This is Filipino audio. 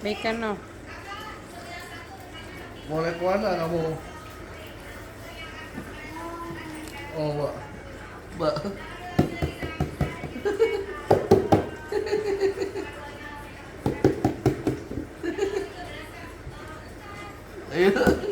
Fake ano? Mulai kuha na mo. Oh, ba. Ba. Ayun.